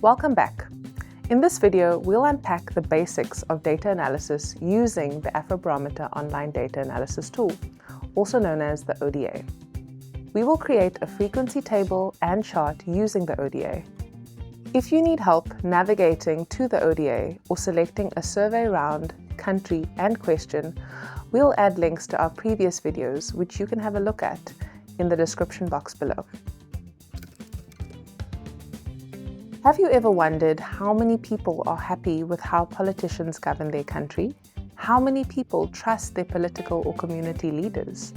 Welcome back. In this video, we'll unpack the basics of data analysis using the Afrobarometer Online Data Analysis tool, also known as the ODA. We will create a frequency table and chart using the ODA. If you need help navigating to the ODA or selecting a survey round, country, and question, we'll add links to our previous videos, which you can have a look at in the description box below. Have you ever wondered how many people are happy with how politicians govern their country? How many people trust their political or community leaders?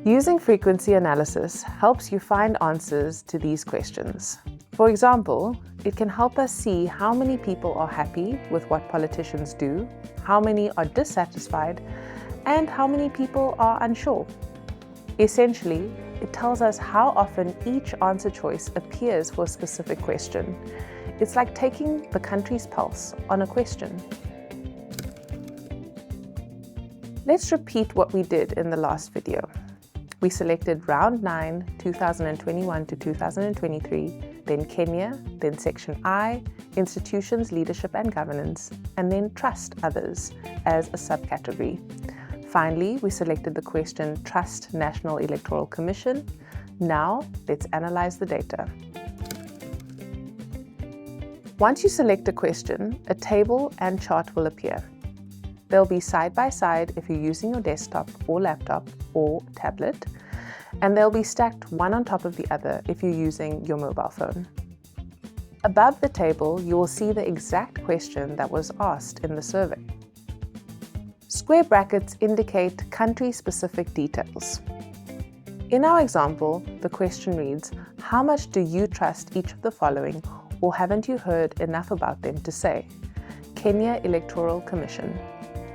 Using frequency analysis helps you find answers to these questions. For example, it can help us see how many people are happy with what politicians do, how many are dissatisfied, and how many people are unsure. Essentially, it tells us how often each answer choice appears for a specific question. It's like taking the country's pulse on a question. Let's repeat what we did in the last video. We selected Round 9, 2021 to 2023, then Kenya, then Section I, Institutions, Leadership and Governance, and then Trust Others as a subcategory. Finally, we selected the question Trust National Electoral Commission. Now, let's analyze the data. Once you select a question, a table and chart will appear. They'll be side by side if you're using your desktop or laptop or tablet, and they'll be stacked one on top of the other if you're using your mobile phone. Above the table, you will see the exact question that was asked in the survey. Square brackets indicate country-specific details. In our example, the question reads, how much do you trust each of the following, or haven't you heard enough about them to say? Kenya Electoral Commission.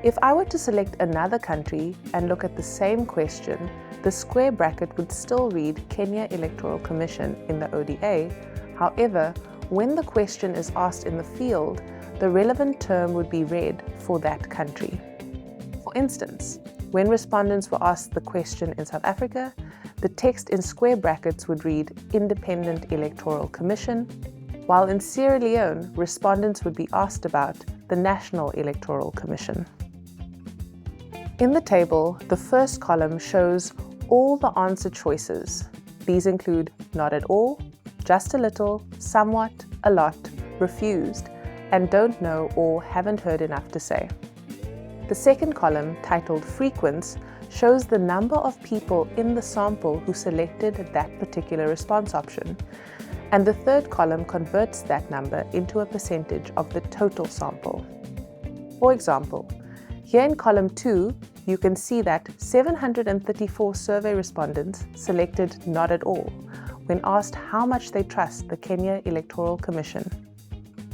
If I were to select another country and look at the same question, the square bracket would still read Kenya Electoral Commission in the ODA. However, when the question is asked in the field, the relevant term would be read for that country. For instance, when respondents were asked the question in South Africa, the text in square brackets would read Independent Electoral Commission, while in Sierra Leone, respondents would be asked about the National Electoral Commission. In the table, the first column shows all the answer choices. These include not at all, just a little, somewhat, a lot, refused, and don't know or haven't heard enough to say. The second column, titled Frequents, shows the number of people in the sample who selected that particular response option. And the third column converts that number into a percentage of the total sample. For example, here in column 2, you can see that 734 survey respondents selected not at all when asked how much they trust the Kenya Electoral Commission.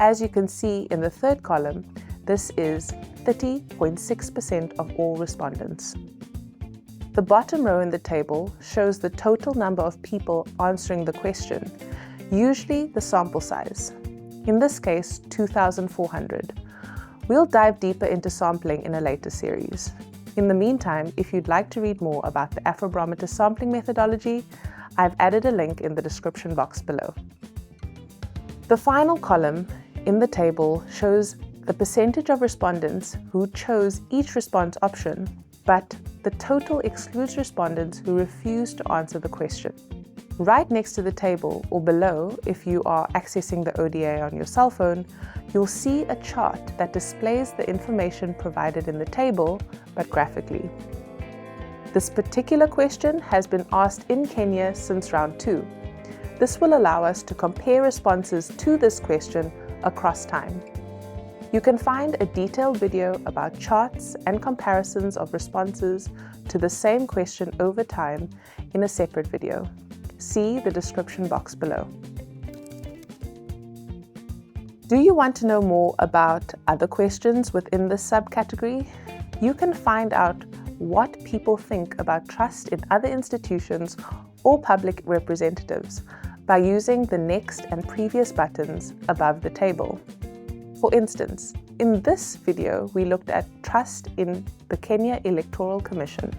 As you can see in the third column, this is 30.6% of all respondents. The bottom row in the table shows the total number of people answering the question, usually the sample size. In this case, 2,400. We'll dive deeper into sampling in a later series. In the meantime, if you'd like to read more about the Afrobarometer sampling methodology, I've added a link in the description box below. The final column in the table shows the percentage of respondents who chose each response option, but the total excludes respondents who refused to answer the question. Right next to the table, or below, if you are accessing the ODA on your cell phone, you'll see a chart that displays the information provided in the table, but graphically. This particular question has been asked in Kenya since round 2. This will allow us to compare responses to this question across time. You can find a detailed video about charts and comparisons of responses to the same question over time in a separate video. See the description box below. Do you want to know more about other questions within this subcategory? You can find out what people think about trust in other institutions or public representatives by using the next and previous buttons above the table. For instance, in this video, we looked at trust in the Kenya Electoral Commission.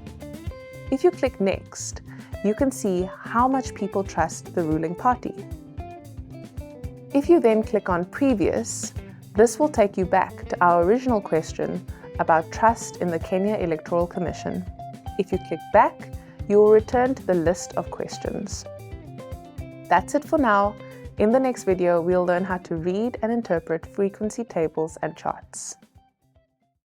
If you click Next, you can see how much people trust the ruling party. If you then click on Previous, this will take you back to our original question about trust in the Kenya Electoral Commission. If you click back, you will return to the list of questions. That's it for now. In the next video, we'll learn how to read and interpret frequency tables and charts.